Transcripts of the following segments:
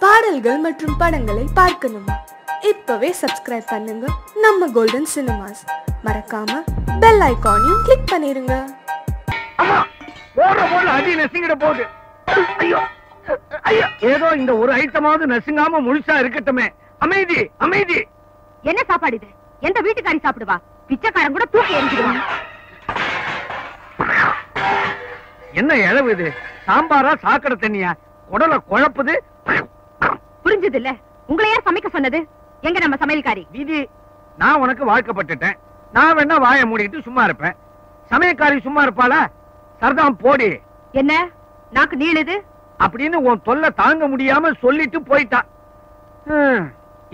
பாடல்கள் மற்றும் படங்களை பார்க்கணுமா? இப்பவே சப்ஸ்கிரைப் பண்ணுங்க நம்ம கோல்டன் சினிமாஸ். மறக்காம பெல் ஐகானையும் கிளிக் பண்ணிருங்க. ஏதோ இந்த ஒரு ஐட்டமாவது நசுங்காம முழுசா இருக்கட்டுமே. அமைதி அமைதி. என்ன சாப்பாடு இது? எந்த வீட்டுக்காரி சாப்பிடுவா? பிச்சைக்காரன் கூட தூக்கி எறிஞ்சிடுவான். என்ன இழவு இது? சாம்பாரா சாக்கடை தண்ணியா? உடல குழப்புது. புரிஞ்சது இல்ல? உங்களை யார் சமைக்க சொன்னது? எங்க நம்ம சமையல்காரி? விதி. நான் உனக்கு வாழ்க்கப்பட்டுட்டேன். நான் வேணா வாயை மூடிட்டு சும்மா இருப்பேன். சமையல்காரி சும்மா இருப்பாளா? சரதாம் போடி. என்ன நாக்கு நீளுது அப்படின்னு உன் தொல்லை தாங்க முடியாம சொல்லிட்டு போயிட்டா.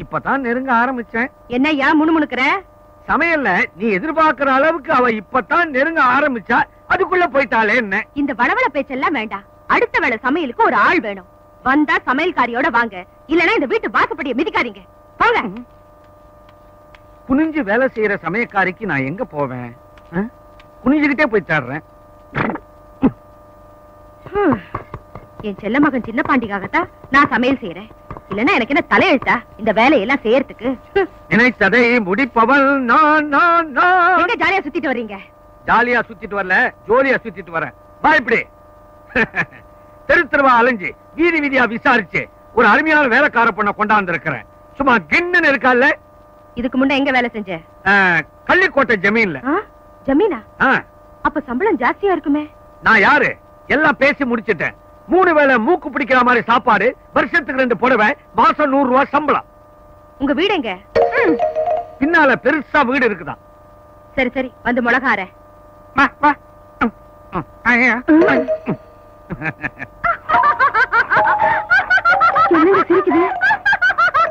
இப்பதான் நெருங்க ஆரம்பிச்சேன். என்னய்யா முணுமுணுக்கிற? சமையல்ல நீ எதிர்பார்க்கிற அளவுக்கு அவ இப்பதான் நெருங்க ஆரம்பிச்சா, அதுக்குள்ள போயிட்டாளே என்ன? இந்த வளவள பேச்செல்லாம் வேண்டாம். அடுத்த வேளை சமையலுக்கு ஒரு ஆள் வேணும். வந்தா சமையல்காரியோட வாங்க, இல்லனா இந்த வீட்டு வாசப்படியை மிதிக்காதீங்க. போங்க. குனிஞ்சு வேலை செய்யற சமையல்காரிக்கு நான் எங்க போவேன்? குனிஞ்சுக்கிட்டே போய் தேடுறேன். என் செல்ல மகன் சின்ன பாண்டிக்காகத்தான் நான் சமையல் செய்யறேன். இல்லன்னா எனக்கு என்ன தலையெழுத்தா இந்த வேலையெல்லாம் செய்யறதுக்கு? நினைத்ததை முடிப்பவள் நான் நான் நான். எங்க ஜாலியா சுத்திட்டு வர்றீங்க? ஜாலியா சுத்திட்டு வரல, ஜோலியா சுத்திட்டு வரேன். வா இப்படி. தெரு தெருவா அலைஞ்சு வீதி வீதியா விசாரிச்சு ஒரு அருமையான வேலைக்கார பொண்ண கொண்டாந்து இருக்கிறேன். சும்மா கிண்ணு இருக்கால. இதுக்கு முன்ன எங்க வேலை செஞ்ச? கள்ளிக்கோட்டை ஜமீன்ல. ஜமீனா? அப்ப சம்பளம் ஜாஸ்தியா இருக்குமே. நான் யாரு? எல்லாம் பேசி முடிச்சிட்டேன். 3 வேளை மூக்கு பிடிக்கிற மாதிரி சாப்பாடு, வருஷத்துக்கு 2 புடவை, மாசம் 100 ரூபாய் சம்பளம். உங்க வீடு எங்க? பின்னால பெருசா வீடு இருக்குதான். சரி சரி, வந்து மிளகார.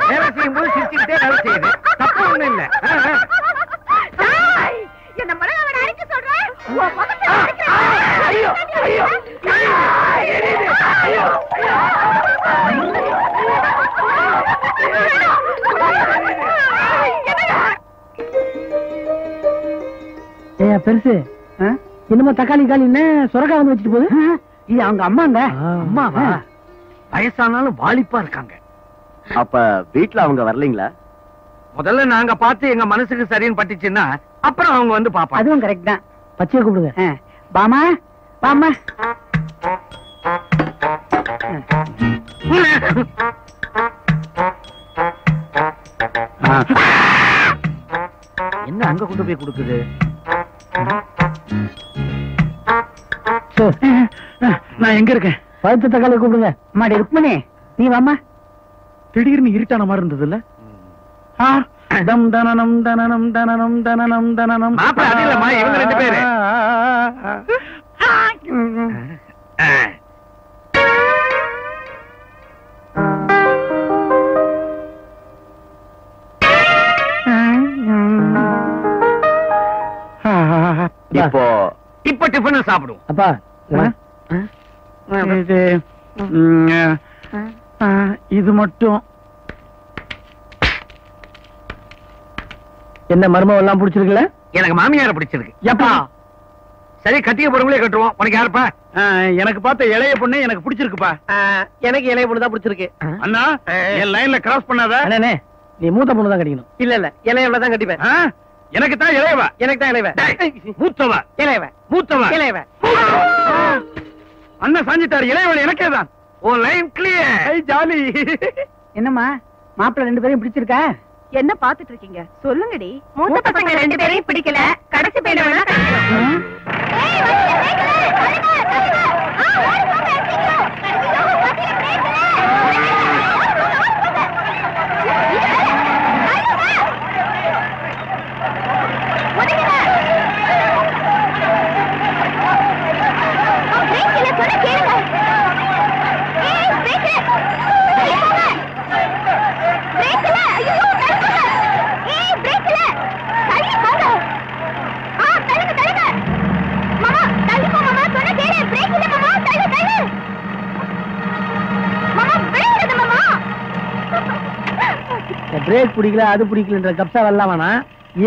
வேலை செய்யும் போது சிரிச்சுக்கிட்டே வேலை செய்யுது. தப்பு ஒண்ணும் இல்ல. என்ன மிளகார அடிக்க சொல்றேன். பெருசு என்னமோ தக்காளி காலி என்ன சொரக்கா வந்து வச்சுட்டு போகுது. இது அவங்க அம்மாங்க. அம்மாவா? வயசானாலும் வாலிப்பா இருக்காங்க. அப்ப வீட்டுல அவங்க வரலீங்களா? முதல்ல நாங்க பார்த்து எங்க மனசுக்கு சரின்னு பட்டுச்சுன்னா அப்புறம் அவங்க வந்து பாப்பா. அதுவும் கரெக்ட் தான். பச்சையை கூப்பிடுங்க. பாமா பாமா. என்ன அங்க கொண்டு போய் கொடுக்குது? நான் எங்க இருக்கேன்? பழுத்த தக்காளி கூப்பிடுங்க. அம்மாடி ருக்மணி நீ வாமா. திடீர்னு இருட்டான மாதிரி இருந்தது இல்ல? தம் தனனம் தனனம் தனனம் தனனம் தனனம். மாப்பிள்ளை அது இல்லம்மா, இவங்க 2 பேரு. இப்ப டிஃபன் சாப்பிடுவோம். அப்பா இது மட்டும் என்ன மர்மம் எல்லாம் பிடிச்சிருக்குல்ல? எனக்கு மாமியார பிடிச்சிருக்கு. எப்பா சரி, கட்டிய பொறுங்களே கட்டுவோம். உனக்கு யாருப்பா? எனக்கு பார்த்த இளைய பொண்ணு எனக்கு பிடிச்சிருக்குப்பா. எனக்கு இளைய பொண்ணு தான் பிடிச்சிருக்கு. அண்ணா என் லைன்ல கிராஸ் பண்ணாத. அண்ணே நீ மூத்த பொண்ணு தான் கட்டிக்கணும். இல்ல இல்ல இளையவள தான் கட்டிப்பேன். எனக்கு தான் இளையவ. எனக்கு தான் இளையவ. மூத்தவ இளையவ. மூத்தவ இளையவ. அண்ணன் சாஞ்சிட்டாரு. இளையவன் எனக்கே தான். ஓ லைன் கிளியர். ஜாலி. என்னம்மா மாப்பிள்ளை 2 பேரையும் பிடிச்சிருக்கா? என்ன பாத்துட்டு இருக்கீங்க? சொல்லுங்கடி. மூத்த பசங்க 2 பேரையும் பிடிக்கல, கடைசி பையனை வேணா கட்டிக்கணும். பிரேக் பிடிக்கல, அது பிடிக்கலன்ற கப்சா வரலாம் வேணா.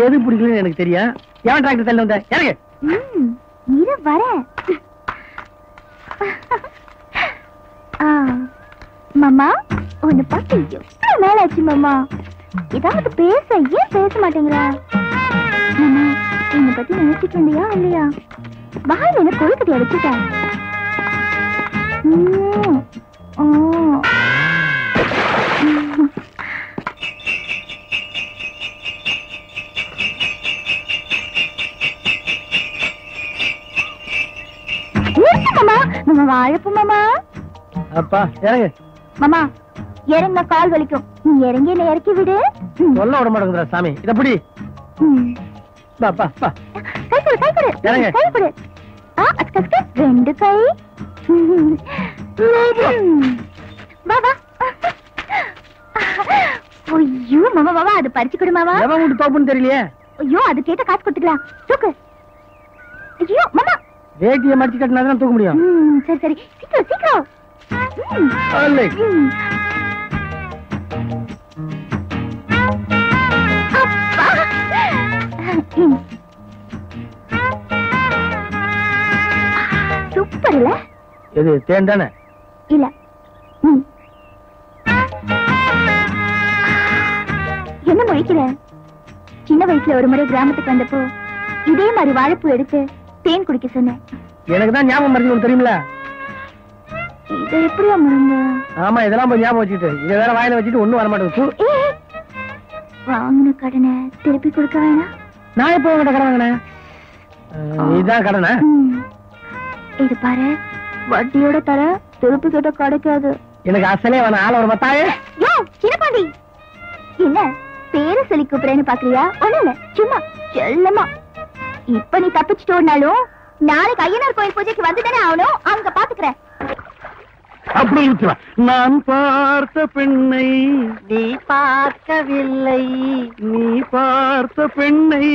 எது பிடிக்கலன்னு எனக்கு தெரியும். எவன் டிராக்டர் தள்ளி வந்த? எனக்கு வர மாமா உன்னை பார்த்து எவ்வளவு நாள் ஆச்சு மாமா. ஏதாவது பேச ஏன் பேச மாட்டேங்கிற? மாமா என்னை பத்தி நினைச்சிட்டு இருந்தியா இல்லையா? வாயில என்ன கொழுக்கட்டியா வச்சுட்டேன். மாமா வாழப்பு மாமா. அப்பா இறங்கு. மாமா இறங்க கால் வலிக்கும். நீ இறங்கி என்ன இறக்கி விடு. சொல்ல விட மாட்டேங்குதுடா சாமி. இத புடி. பா கை கொடு கை கொடு இறங்கு. கை கொடு. அஸ்கஸ்க 2 கை. வா வா. ஐயோ மாமா மாமா அது பறிச்சு கொடு மாமா. எவன் வீட்டு தோப்புன்னு தெரியலையே. ஐயோ அது கேட்ட காசு கொடுத்துக்கலாம். தூக்கு. ஐயோ மாமா வேட்டியை மடிச்சு கட்டினா தான் தூக்க முடியும். சரி சரி சீக்கிரம் சீக்கிரம். சூப்பர் இல்ல? எது தேன் தானே? இல்ல என்ன முழிக்கிற? சின்ன வயசுல ஒரு முறை கிராமத்துக்கு வந்தப்போ இதே மாதிரி வாழைப்பூ எடுத்து தேன் குடிக்க சொன்னேன். எனக்கு தான் ஞாபகம் மறந்து தெரியுமில. இது எப்படியா மறந்த? ஆமா இதெல்லாம் போய் ஞாபகம் வச்சுட்டு இதை வேற வாயில வச்சுட்டு ஒண்ணும் வர மாட்டேங்குது. வாங்கின கடனை திருப்பி கொடுக்க வேணாம். நான் எப்போ உங்கள்கிட்ட கடன் வாங்கினேன்? இதான் கடனா? இது பாரு வட்டியோட தர திருப்பி கேட்ட கிடைக்காது. எனக்கு அசலே வேணாம். ஆள ஒரு மத்தாயே. யோ சின்னபாண்டி என்ன பேரை சொல்லி கூப்பிடுறேன்னு பாக்குறியா? ஒண்ணும் இல்ல சும்மா செல்லமா. இப்ப நீ தப்பிச்சுட்டு ஓடினாலும் நாளைக்கு ஐயனார் கோயில் பூஜைக்கு வந்துதானே ஆகணும். அங்க பாத்துக்கிறேன். அப்படி நான் பார்த்த பெண்ணை நீ பார்க்கவில்லை. நீ பார்த்த பெண்ணை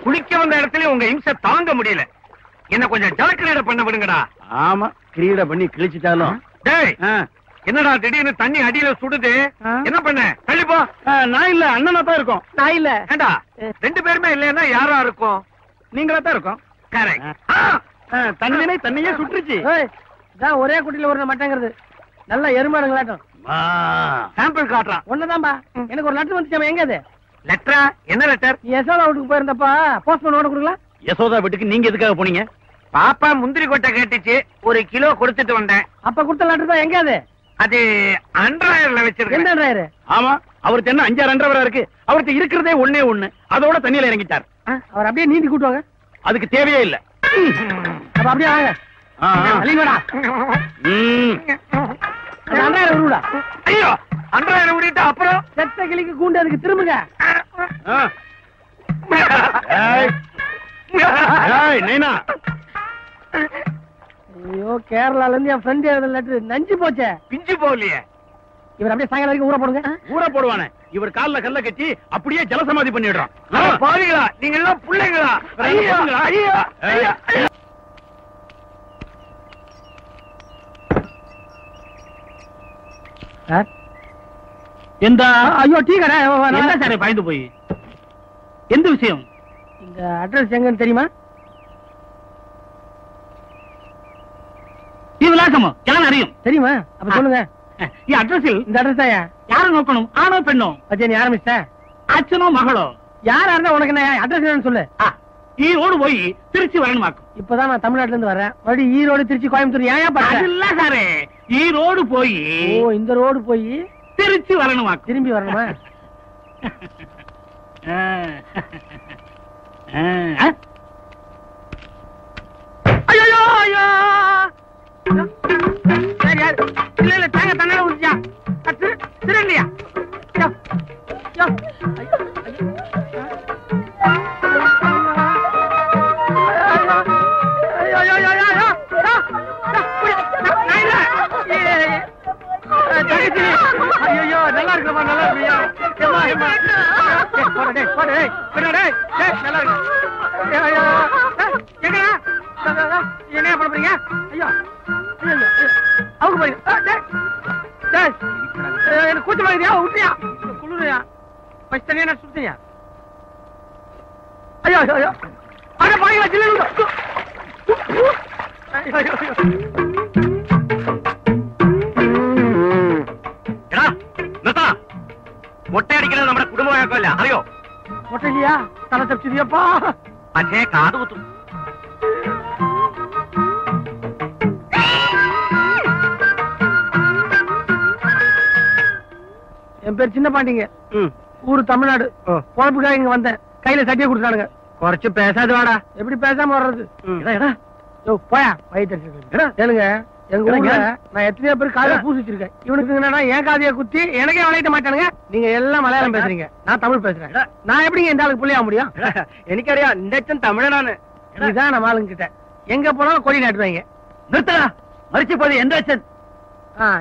குளிக்க வந்த இடத்துல உங்க இம்சை தாங்க முடியல. என்ன கொஞ்சம் ஜலக்கிரீட பண்ண விடுங்கடா. ஆமா கிரீட பண்ணி கிழிச்சிட்டாலும். டேய் என்னடா திடீர்னு தண்ணி அடியில சுடுது? என்ன பண்ண? தள்ளிப்போ. நான் இல்ல அண்ணனா தான் இருக்கும். நான் இல்ல. ஏண்டா 2 பேருமே இல்லன்னா யாரா இருக்கும்? நீங்களா தான் இருக்கும். கரெக்ட். தண்ணினே தண்ணியே சுட்டுருச்சு. ஒரே குட்டியில ஒரு மட்டங்கிறது நல்ல எருமாடுங்களாட்டம். சாம்பிள் காட்டுறான். ஒண்ணுதான்பா. எனக்கு ஒரு லெட்டர் வந்துச்சாம. எங்க அது லெட்டரா? என்ன லெட்டர்? யசோதா வீட்டுக்கு போயிருந்தப்பா போஸ்ட்மேன் ஓட கொடுக்கலாம். யசோதா வீட்டுக்கு நீங்க எதுக்காக போனீங்க? பாப்பா முந்திரி கொட்டை கேட்டுச்சு, 1 கிலோ கொடுத்துட்டு வந்தேன். அப்ப கொடுத்த லெட்டர் தான். எங்க அது? அது அண்டர்வயர்ல வச்சிருக்கேன். எந்த அண்டர்வயர்? ஆமா அவருக்கு என்ன 5-6 அண்டர்வயர் இருக்கு. அவருக்கு இருக்கிறதே ஒண்ணே ஒண்ணு. அதோட தண்ணியில இறங்கிட்டார். அவர் அப்படியே நீந்தி கூட்டுவாங்க. அதுக்கு தேவையே இல்ல. அப்ப அப்படியே வாங்க. ஐயோ அண்டர்வயர் விடிட்டா அப்புறம் செத்த கிளிக்கு கூண்டு அதுக்கு திரும்புங்க. ஐயோ கேரளால இருந்து என் ஃப்ரெண்ட் எழுத லெட்டர் நஞ்சு போச்சே. பிஞ்சு போகலையே. இவர் அப்படியே சாயங்காலம் வரைக்கும் ஊற போடுங்க. ஊற போடுவானே. இவர் கால்ல கல்ல கட்டி அப்படியே ஜலசமாதி பண்ணிடுறான். பாவிகளா நீங்க எல்லாம் பிள்ளைங்களா? எந்த ஐயோ டீ கடை சார் பயந்து போய் எந்த விஷயம்? இந்த அட்ரஸ் எங்கன்னு தெரியுமா? விலாசமோ எல்லாம் அறியும் தெரியுமா? அப்ப சொல்லுங்க. அட்ரஸில் இந்த அட்ரஸ் தான் யார நோக்கணும்? ஆணோ பெண்ணோ? அஜய் நீ ஆரம்பிச்ச. அச்சனோ மகளோ? யாரா இருந்தா உனக்கு என்ன அட்ரஸ் என்னன்னு சொல்லு. ஈரோடு போய் திருச்சி வரணுமாக்கும். இப்பதான் நான் தமிழ்நாட்டுல இருந்து வர்றேன். மறுபடியும் ஈரோடு திருச்சி கோயம்புத்தூர் ஏன் பண்ற? இல்ல சாரே ஈரோடு போய் இந்த ரோடு போய் திருச்சி வரணுமாக்கும். திரும்பி வரணுமா? ஐயோ ஐயோ சரி இல்ல இல்ல தேங்க தண்ணீர் ஊத்தியா திருண்டியா? ஐயோ நல்லா இருக்குமா? நல்லா இருக்கியா? நல்லா இருக்கு. என்ன பண்ண போறீங்க? ஐயோ அவங்க போறீங்க. எனக்கு கூச்சம் வாங்கியா? விட்டியா? குளிரியா? பஸ் தனியா நான் சுத்தியா? ஐயோ ஐயோ அட பாருங்க ஜில்லுங்க. ஐயோ ஐயோ தலை தப்பிச்சதுப்பா. அஞ்சே காது ஊத்தும். என் பேர் சின்ன பாண்டிங்க. ஊரு தமிழ்நாடு. பொழப்புக்காக இங்க வந்தேன். கையில சட்டியை கொடுத்தானுங்க. குறைச்சு பேசாது வாடா. எப்படி பேசாம வர்றது? போயா ஏனுங்க, எங்க ஊர்ல நான் எத்தனையோ பேர் காதைய பூசிச்சிருக்கேன். இவனுக்கு என்னன்னா என் காதைய குத்தி எனக்கே வளையிட்ட மாட்டானுங்க. நீங்க எல்லாம் மலையாளம் பேசுறீங்க, நான் தமிழ் பேசுறேன். நான் எப்படிங்க இந்த ஆளுக்கு புள்ளியா முடியும்? எனக்கு அறியா இந்த தமிழ நானு. இதுதான் நம்ம ஆளுங்க கிட்ட எங்க போனாலும் கொடி நாட்டுவாங்க. நிறுத்தா மறிச்சு போது எந்த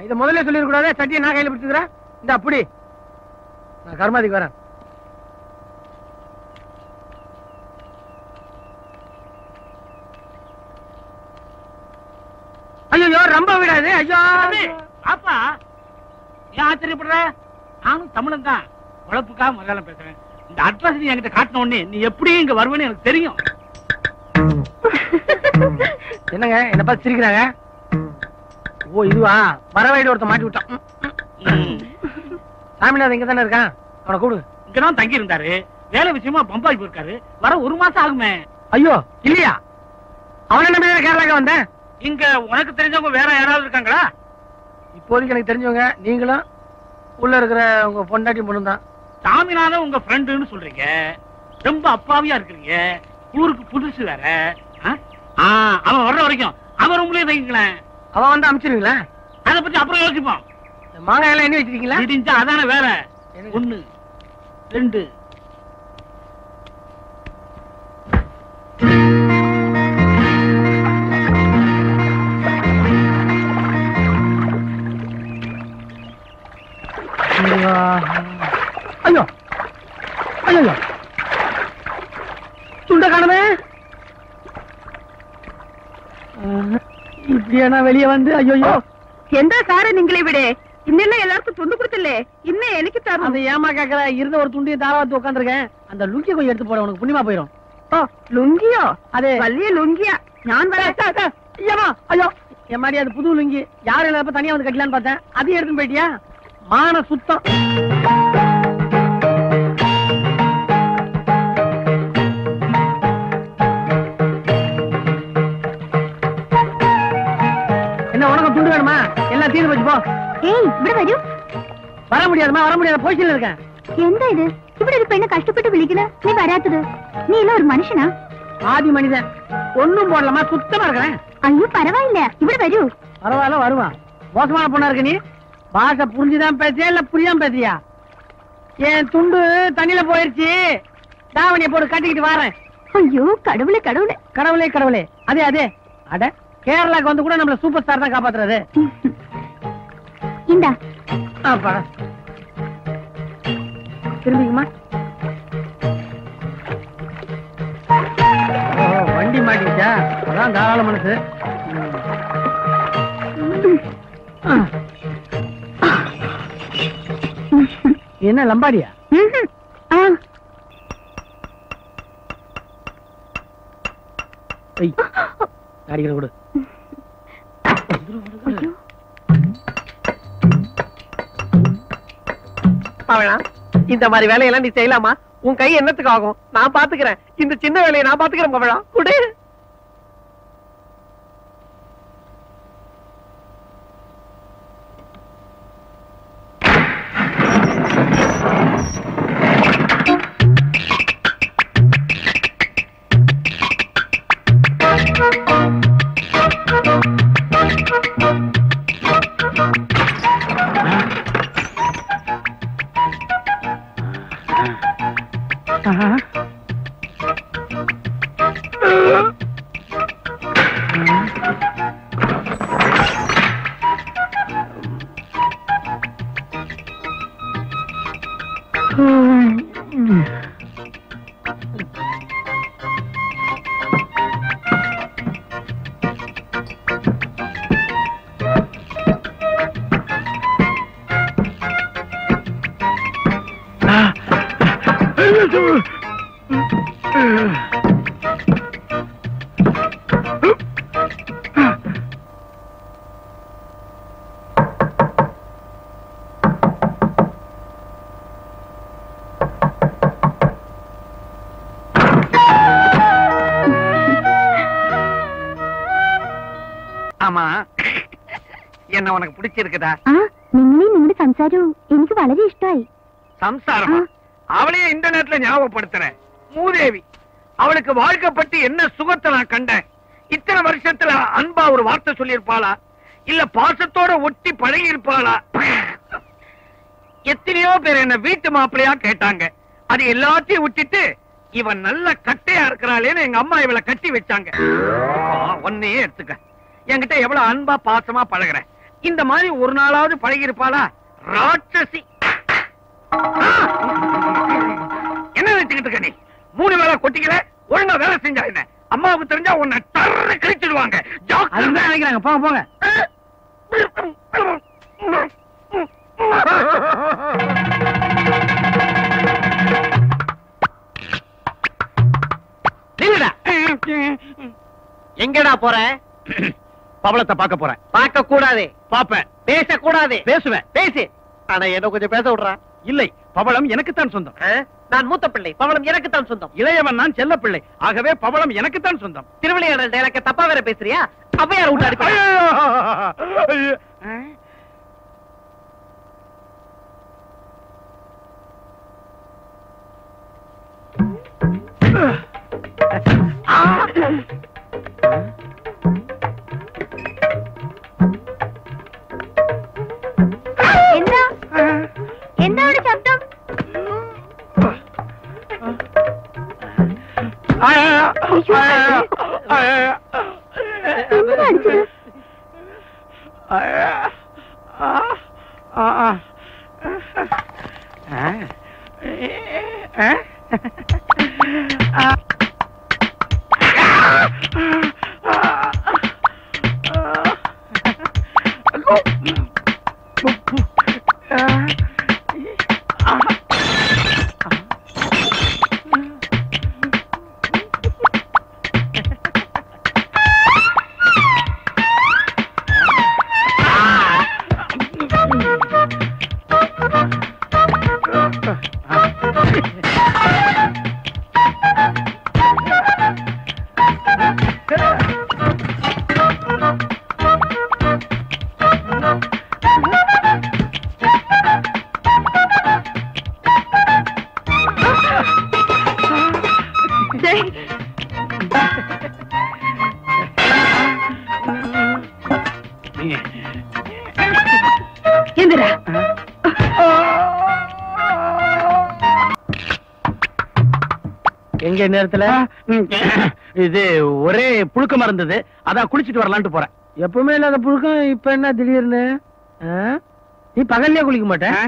இத முதல்ல சொல்லிருக்க கூடாது. சட்டியை நான் கையில பிடிச்சுக்கிறேன். இந்த அப்படி நான் கர்மாதிக்கு வரேன். ஐயோ ரொம்ப விடாது. ஐயோ அப்பா ஏன் ஆச்சரியப்படுற? நானும் தமிழன் தான், உழைப்புக்காக மலையாளம் பேசுறேன். இந்த அட்ரஸ் நீ என்கிட்ட காட்டின உடனே நீ எப்படி இங்க வருவேன்னு எனக்கு தெரியும். என்னங்க என்ன பார்த்து சிரிக்கிறாங்க? ஓ இதுவா, வரவழையில ஒருத்த மாட்டி விட்டான். சாமிநாதன் இங்க தானே இருக்கான், அவனை கூப்பிடு. இங்கதான் தங்கி இருந்தாரு, வேலை விஷயமா பம்பாய் போயிருக்காரு. வர 1 மாசம் ஆகுமே. ஐயோ இல்லையா, அவனை நம்பி கேரளாக்கு வந்தேன். இங்க உனக்கு தெரிஞ்சவங்க வேற யாராவது இருக்காங்களா? இப்போதைக்கு எனக்கு தெரிஞ்சவங்க நீங்களும் உள்ள இருக்கிற உங்க பொண்டாட்டி பொண்ணு தான். சாமிநாதன் உங்க ஃப்ரெண்டுன்னு சொல்றீங்க, ரொம்ப அப்பாவியா இருக்கிறீங்க. ஊருக்கு புதுசு வேற. அவன் வர்ற வரைக்கும் அவன் ரூம்லயே தங்கிக்கலாம். அவன் வந்து அனுப்பிச்சிருவீங்களா? அதை பத்தி அப்புறம் யோசிப்போம். மாங்காய் எல்லாம் எண்ணி வச்சிருக்கீங்களா? இடிஞ்சா அதான வேற. 1 2 ஐயோ ஐயோ துண்ட காணுமே. இப்படியா வெளியே வந்து? ஐயோ எந்த சார நீங்களே விடு. இன்னெல்லாம் எல்லாருக்கும் துண்டு கொடுத்தல, இன்னும் எனக்கு தரும். அந்த ஏமா கேக்குற, இருந்த ஒரு துண்டியை தாராவத்து உட்காந்துருக்கேன். அந்த லுங்கி கொஞ்சம் எடுத்து போட, உனக்கு புண்ணியமா போயிடும். ஓ லுங்கியோ? அதே வள்ளிய லுங்கியா? நான் வரேன். ஐயோ என் மாதிரி அது புது லுங்கி, யாரும் இல்லாத தனியா வந்து கட்டலான்னு பார்த்தேன். அதையும் எடுத்துன்னு போயிட்டியா? மான சுத்தம். என்ன உனக்கு துண்டு வேணுமா? எல்லாம் தீர்ந்து வச்சு போ. ஏய் இப்படி வரு. வர முடியாதுமா, வர முடியாத பொசிஷன்ல இருக்கேன். எந்த இது இப்படி இருப்ப? என்ன கஷ்டப்பட்டு விழிக்கல நீ வராதுது? நீ எல்லாம் ஒரு மனுஷனா? ஆதி மனிதன். ஒண்ணும் போடலாமா, சுத்தமா இருக்கிறேன். ஐயோ பரவாயில்ல, இப்படி வரு. பரவாயில்ல வருவான். மோசமான பொண்ணா இருக்க நீ. பாஷை புரிஞ்சுதான் பேசியா இல்ல புரியாம பேசியா? என் துண்டு தண்ணியில போயிருச்சு, தாவணியை போட்டு கட்டிக்கிட்டு வரேன். ஐயோ கடவுளே கடவுளே கடவுளே கடவுளே. அதே அதே அட கேரளாக்கு வந்து கூட நம்மள சூப்பர் ஸ்டார் தான் காப்பாத்துறது. இந்தா திரும்பிக்குமா? வண்டி மாட்டிக்கிச்சா? அதான் தாராள மனசு. என்ன லம்பாடியா? அடிக்கிற கொடு. இந்த மாதிரி வேலையெல்லாம் நீ செய்யலாமா? உன் கை என்னத்துக்கு ஆகும்? நான் பாத்துக்கிறேன். இந்த சின்ன வேலையை நான் பாத்துக்கிறேன். பவளா குடு. என்ன உனக்கு பிடிச்சிருக்குதா? നിങ്ങളുടെ സംസാരവും എനിക്ക് വളരെ ഇഷ്ടമായി. சம்சாரம் அவளையே இந்த நேரத்துல ஞாபகப்படுத்துறேன். மூதேவி அவளுக்கு வாழ்க்கை பற்றி என்ன சுகத்தை நான் கண்டேன். இத்தனை வருஷத்துல அன்பா ஒரு வார்த்தை சொல்லியிருப்பாளா, இல்ல பாசத்தோட ஒட்டி பழகி இருப்பாளா? எத்தனையோ பேர் என்ன வீட்டு மாப்பிள்ளையா கேட்டாங்க. அது எல்லாத்தையும் விட்டுட்டு இவன் நல்ல கட்டையா இருக்கிறாளேன்னு எங்க அம்மா இவளை கட்டி வச்சாங்க. ஒன்னையே எடுத்துக்க, என்கிட்ட எவ்வளவு அன்பா பாசமா பழகுற. இந்த மாதிரி ஒரு நாளாவது பழகி இருப்பாளா? ராட்சசி. என்ன நினைச்சுக்கிட்டு இருக்க நீ? 3 வேளை கொட்டிக்கல, ஒழுங்கா வேலை செஞ்சா என்ன? அம்மாவுக்கு தெரிஞ்சா உன்னை டர்ரு கழிச்சிடுவாங்க. நினைக்கிறாங்க. போங்க போங்க. எங்கடா போற? பவளத்தை பார்க்க போறேன். பார்க்க கூடாது. பாப்பேன். பேச கூடாது. பேசுவேன். பேசு. ஆனா என்ன கொஞ்சம் பேச விடுறா. இல்லை, பவளம் எனக்குத்தான் சொந்தம். நான் மூத்த பிள்ளை, பவளம் எனக்கு தான் சொந்தம். இளையவன் நான் செல்ல பிள்ளை, ஆகவே பவளம் எனக்குத்தான் சொந்தம். திருவிளையாடல் டைலாக்க தப்பா வேற பேசுறியா? அவ்வையார் விட்டு அடிப்பா. എന്താ ശബ്ദം? எங்க நேரத்துல இது ஒரே புழுக்கமா இருந்தது, அதான் குளிச்சிட்டு வரலான்ட்டு போறேன். எப்பவுமே இல்லாத புழுக்கம் இப்ப என்ன திடீர்னு? நீ பகல்லே குளிக்க மாட்டேன்,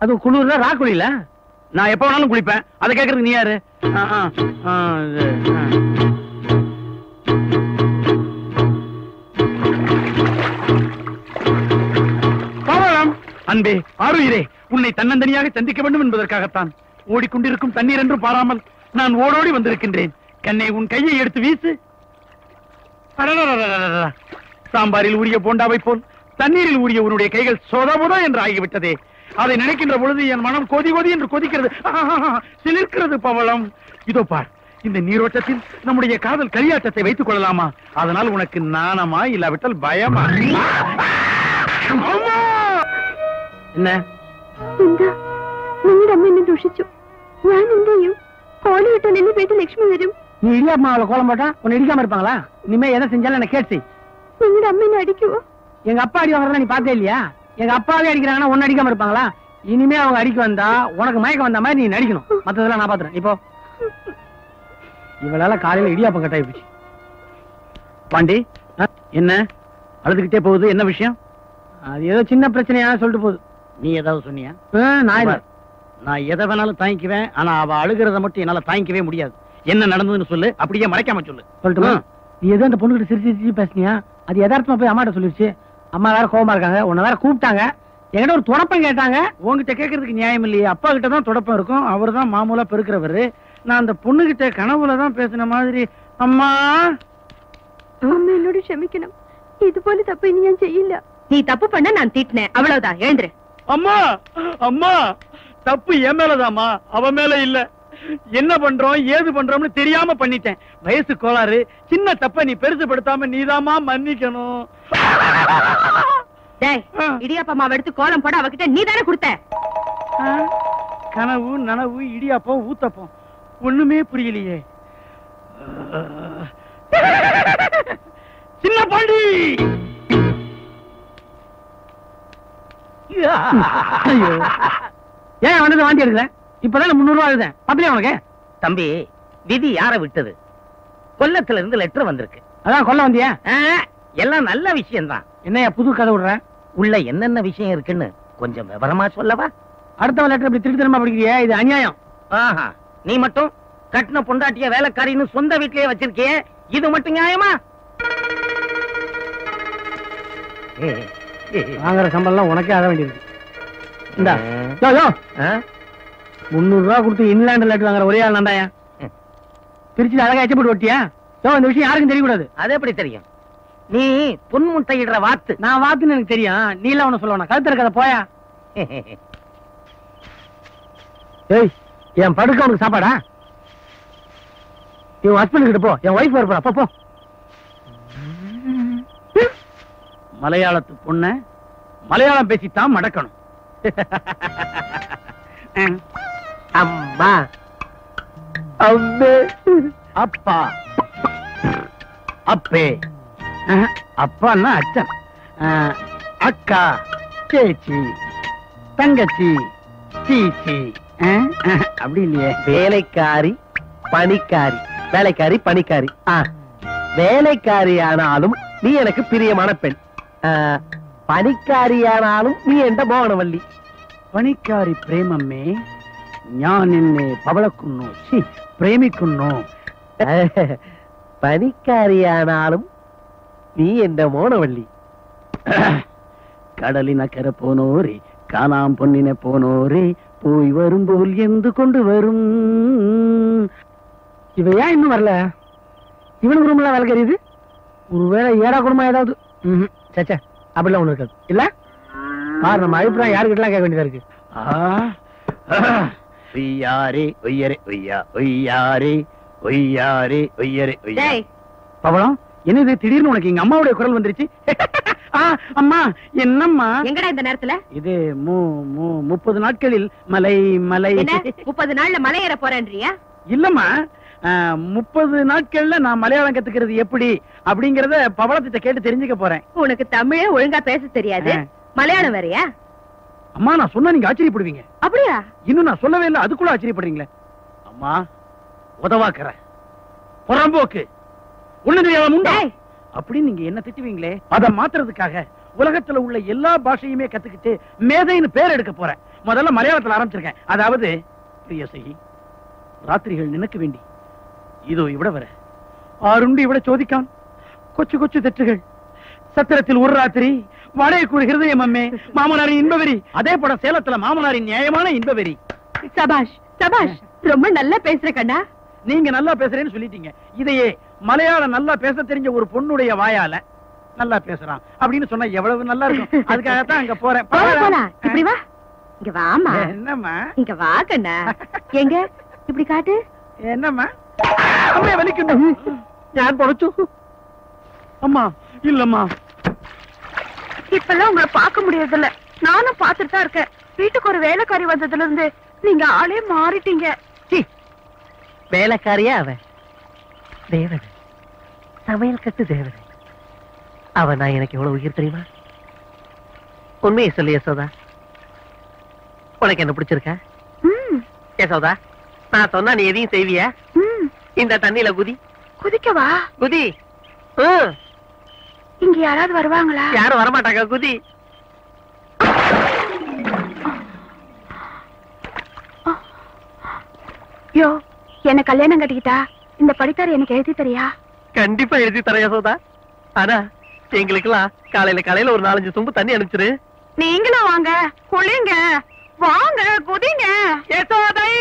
அதுவும் குளிர்ல ரா குளில. நான் எப்ப வேணாலும் குளிப்பேன், அதை கேக்குறதுக்கு நீ யாரு? பவளம் அன்பே, ஆருயிரே, உன்னை தன்னந்தனியாக சந்திக்க வேண்டும் என்பதற்காகத்தான் ஓடிக்கொண்டிருக்கும் தண்ணீர் என்றும் பாராமல் நான் ஓடோடி வந்திருக்கின்றேன். கண்ணே, உன் கையை எடுத்து வீசு. சாம்பாரில் ஊறிய போண்டாவை போல் தண்ணீரில் ஊறிய உன்னுடைய கைகள் சொதபுதா என்று ஆகிவிட்டதே. அதை நினைக்கின்ற பொழுது என் மனம் கொதி கொதி என்று கொதிக்கிறது, சிலிர்க்கிறது. பவளம், இதோ பார், இந்த நீரோட்டத்தில் நம்முடைய காதல் கலியாட்டத்தை வைத்துக் கொள்ளலாமா? அதனால் உனக்கு நாணமா இல்லாவிட்டால் பயமா? என்ன നിങ്ങളുടെ അമ്മ എന്നെ ദുഷിച്ചു. ഞാൻ എന്ത് ചെയ്യും? കോല കിട്ടാൻ എന്റെ വീട്ടിൽ ലക്ഷ്മി വരും. நீ இடியாமாவில கோலம் போட்டா உன்னை இடிக்காம இருப்பாங்களா? இனிமே எதை செஞ்சாலும் என்ன கேட்டு. നിങ്ങളുടെ അമ്മ എന്നെ അടിക്കുവോ? எங்க அப்பா அடி வாங்குறதா நீ பார்த்தே இல்லையா? எங்க அப்பாவே அடிக்கிறாங்கன்னா உன்னை அடிக்காம இருப்பாங்களா? இனிமே அவங்க அடிக்க வந்தா உனக்கு மயக்கம் வந்த மாதிரி நீ நடிக்கணும். மத்ததெல்லாம் நான் பாத்துறேன். இப்போ இவளால காலையில இடியாப்பம் கட்டாயி போச்சு. பாண்டி, என்ன அழுதுகிட்டே போகுது? என்ன விஷயம்? அது ஏதோ சின்ன பிரச்சனையா சொல்லிட்டு போகுது. நீ ஏதாவது சொன்னியா? நான் இல்ல. நான் எதை வேணாலும் தாங்கிக்குவேன், ஆனா அவ அழுகிறத மட்டும் என்னால தாங்கிக்கவே முடியாது. என்ன நடந்ததுன்னு சொல்லு, அப்படியே மறைக்காம சொல்லு. சொல்லட்டுமா? நீ ஏதோ அந்த பொண்ணுகிட்ட சிரிச்சு சிரிச்சு பேசுனியா? அது யதார்த்தமா போய் அம்மாட்ட சொல்லிருச்சு. அம்மா வேற கோபமா இருக்காங்க, உன்னை வேற கூப்பிட்டாங்க. என்கிட்ட ஒரு தொடப்பம் கேட்டாங்க. உங்ககிட்ட கேட்கறதுக்கு நியாயம் இல்லையே. அப்பா கிட்ட தான் தொடப்பம் இருக்கும், அவர் தான் மாமூலா பெருக்கிறவரு. நான் அந்த பொண்ணுகிட்ட கனவுல தான் பேசின மாதிரி. அம்மா, അമ്മ എന്നോട് ക്ഷമിക്കണം. ഇതുപോലെ തപ്പ് ഇനി ഞാൻ ചെയ്യില്ല. நீ தப்பு பண்ண நான் திட்டினேன், அவ்வளவுதான். எழுந்துரு. அம்மா, அம்மா, தப்பு என் மேலதாம்மா, அவ மேல இல்ல. என்ன பண்றோம் ஏது பண்றோம்னு தெரியாம பண்ணிட்டேன். வயசு கோளாறு, சின்ன தப்ப நீ பெருசுபடுத்தாம நீதாமா மன்னிக்கணும். டேய் இடியாப்ப மாவு எடுத்து கோலம் போட அவகிட்ட நீ தானே கொடுத்த. கனவு நனவு இடியாப்பம் ஊத்தப்பம் ஒண்ணுமே புரியலையே. சின்ன பாண்டி ஏன் வந்து வாண்டி எடுக்கல? இப்பதான் 300 ரூபாய் எழுதேன். பத்தலையா உனக்கு? தம்பி, விதி யார விட்டது? கொல்லத்துல இருந்து லெட்டர் வந்திருக்கு. அதான் கொல்ல வந்தியா? எல்லாம் நல்ல விஷயம்தான். என்னையா புது கதை விடுற? உள்ள என்னென்ன விஷயம் இருக்குன்னு கொஞ்சம் விவரமா சொல்லவா? அடுத்த லெட்டர் இப்படி திருட்டு தரமா படிக்கிறியா? இது அநியாயம். ஆஹா, நீ மட்டும் கட்டின பொண்டாட்டிய வேலைக்காரின்னு சொந்த வீட்லயே வச்சிருக்கியே, இது மட்டும் நியாயமா? வாங்குற சம்பளம் உனக்கே ஆக வேண்டியிருக்கு. இந்தா 300 ரூபாய் கொடுத்து இன்லாண்ட் லெட்டர் வாங்குற ஒரே ஆள் நண்டாயா? திருச்சி அழகா எச்சப்பட்டு ஒட்டியா? இந்த விஷயம் யாருக்கும் தெரியக்கூடாது. அது எப்படி தெரியும்? நீ பொன்முட்டையிடுற வாத்து. நான் வாத்துன்னு எனக்கு தெரியும். நீ எல்லாம் ஒண்ணு சொல்லுவா? கழுத்து இருக்காத போயா. ஏய், என் படுக்க உனக்கு சாப்பாடா? இவன் ஹஸ்பண்ட் கிட்ட போ, என் ஒய்ஃப் வரப்பா. போ. மலையாளத்து பொண்ண மலையாளம் பேசித்தான் மடக்கணும். அம்மா, அம்மே, அப்பா, அப்பே, அப்பான்னா அச்சன், அக்கா, சேச்சி, தங்கச்சி, சீச்சி. அப்படி இல்லையே. வேலைக்காரி பணிக்காரி, வேலைக்காரி பணிக்காரி. வேலைக்காரி ஆனாலும் நீ எனக்கு பிரியமான பெண், പണിക്കാരിയാണാലും നീ എന്റെ മോണവല്ലി. പണിക്കാരി പ്രേമമ്മേ, ഞാൻ നിന്നെ പവളക്കുന്നു, പ്രേമിക്കുന്നു. പണിക്കാരിയാണാലും നീ എന്റെ മോണവല്ലി. കടലിനക്കരെ പോനോരേ, കാണാം പൊന്നിനെ പോനോരേ, പോയി വരുമ്പോൾ എന്ത് കൊണ്ടുവരും. இவையா இன்னும் வரல? இவனுக்கு ரூம்ல வேலை கறியுது. ஒருவேளை ஏடா குடும்பம் ஏதாவது? சச்சா, அப்படிலாம் ஒண்ணு இருக்காது. இல்ல பாரு, நம்ம அபிப்பிராயம் யாருக்கிட்டலாம் கேட்க வேண்டியதா இருக்கு. ஒய்யாரே ஒய்யரே ஒய்யா, ஒய்யாரே ஒய்யாரே ஒய்யரே ஒய்யா. பவளம், என்னது திடீர்னு உனக்கு எங்க அம்மாவுடைய குரல் வந்துருச்சு? அம்மா, என்னம்மா எங்கடா இந்த நேரத்துல? இது 30 நாட்களில் மலை மலை. 30 நாள்ல மலை ஏற போறேன்றியா? இல்லம்மா, 30 நாட்கள்ல நான் மலையாளம் கத்துக்கிறது எப்படி அப்படிங்கறத பவளத்திட்ட கேட்டு தெரிஞ்சுக்க போறேன். உனக்கு தமிழே ஒழுங்கா பேச தெரியாது, மலையாளம் வேறயா? அம்மா, நான் சொன்னா நீங்க ஆச்சரியப்படுவீங்க. அப்படியா? இன்னும் நான் சொல்லவே இல்லை, அதுக்குள்ள ஆச்சரியப்படுறீங்களே. அம்மா, உதவாக்குற புறம்போக்கு ஒண்ணு தெரியாம உண்டா அப்படின்னு நீங்க என்ன திட்டுவீங்களே, அதை மாத்துறதுக்காக உலகத்துல உள்ள எல்லா பாஷையுமே கத்துக்கிட்டு மேதைன்னு பேர் எடுக்க போறேன். முதல்ல மலையாளத்துல ஆரம்பிச்சிருக்கேன். அதாவது, പ്രിയസഖി, രാത്രികൾ നിനക്ക് വേണ്ടി ഇതോ ഇവിടെ വരെ ആരുണ്ട് ഇവിടെ ചോദിക്കാൻ. കൊച്ചു കൊച്ചു തെറ്റുകൾ, സത്രത്തിൽ ഒരു രാത്രി, വാടകയ്ക്കൊരു ഹൃദയം അമ്മേ, മാമനാരിன் இன்பவெறி. அதே போல சேலத்துல மாமனாரின் நியாயமான இன்பவெறி. சபாஷ் சபாஷ், ரொம்ப நல்லா பேசுற கண்ணா. நீங்க நல்லா பேசுறேன்னு சொல்லிட்டீங்க. இதையே மலையாளம் நல்லா பேச தெரிஞ்ச ஒரு பொண்ணுடைய வாயால நல்லா பேசுறான் அப்படின்னு சொன்னா எவ்வளவு நல்லா இருக்கும். அதுக்காகத்தான் அங்க போறேன். இப்படி வா, இங்க வாமா. என்னம்மா? இங்க வா கண்ணா. எங்க இப்படி காட்டு. என்னம்மா? அம்மா வலிக்கணும். ഞാൻ പൊറച്ചു. அம்மா இல்லம்மா, இப்பெல்லாம் உங்களை பார்க்க முடியறதில்ல. நானும் பார்த்துட்டு தான் இருக்கேன். வீட்டுக்கு ஒரு வேலைக்காரி வந்ததுல இருந்து நீங்க ஆளே மாறிட்டீங்க. வேலைக்காரியா அவ? தேவதை, சமையல் கட்டு தேவதை. அவ நான் எனக்கு எவ்வளவு உயிர் தெரியுமா? உண்மையை சொல்லு யசோதா, உனக்கு என்ன பிடிச்சிருக்கா? யசோதா, நான் சொன்னா நீ எதையும் செய்வியா? இந்த தண்ணியில குதி. குதிக்கவா? குதி. இங்க யாராவது வருவாங்களா? யாரும் வரமாட்டாங்க, குதி. யோ, என்ன கல்யாணம் கட்டிக்கிட்டா இந்த படித்தார் எனக்கு எழுதி தரியா? கண்டிப்பா எழுதி தர யசோதா. ஆனா எங்களுக்கெல்லாம் காலையில ஒரு 4-5 சொம்பு தண்ணி அனுப்பிச்சிரு. நீங்களும் வாங்க, குளிங்க, வாங்க, குதிங்க. யசோதை,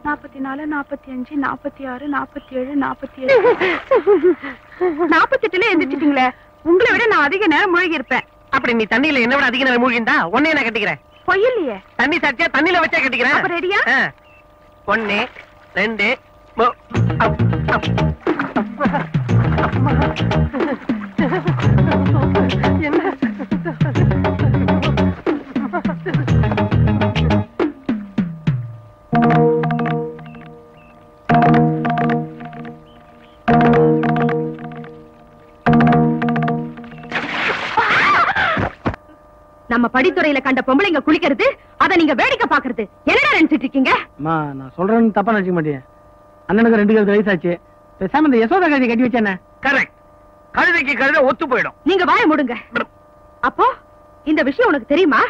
44, 45, 46, 47, 48. 48ல எந்திரிச்சிட்டீங்களே. உங்களை விட நான் அதிக நேரம் மூழ்கி இருப்பேன். அப்படி நீ தண்ணியில என்ன விட அதிக நேரம் மூழ்கிண்டா உன்னைய நான் கட்டிக்கிறேன். பொய்யில்லையே. தண்ணி சாச்சியா தண்ணியில வச்சா கட்டிக்கிறேன். அப்ப ரெடியா? 1, 2, 3. நம்ம படித்துறையில கண்ட பொம்பளைங்க குளிக்கிறது அத நீங்க வேடிக்கை பாக்குறது என்னடா நினைச்சிட்டு இருக்கீங்க? நான் சொல்றேன்னு தப்பா நினைக்க மாட்டேன். அண்ணனுக்கு 2 வயசாச்சு. பேசாம இந்த யசோதா கழுதை கட்டி வச்சானே. கரெக்ட். கழுதைக்கு கழுதை ஒத்து போயிடும். நீங்க வாய மூடுங்க. அப்போ இந்த விஷயம் உனக்கு தெரியுமா?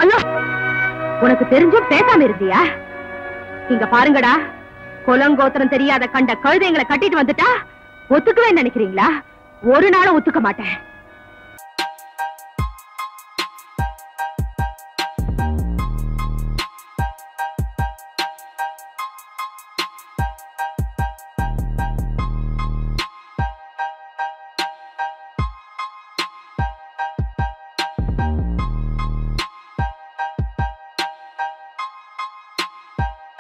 ஐயோ, உனக்கு தெரிஞ்சும் பேசாம இருந்தியா? இங்க பாருங்கடா, குலங்கோத்திரம் தெரியாத கண்ட கழுதைங்களை கட்டிட்டு வந்துட்டா ஒத்துக்குவேன்னு நினைக்கிறீங்களா? ஒரு நாளும் ஒத்துக்க மாட்டேன்.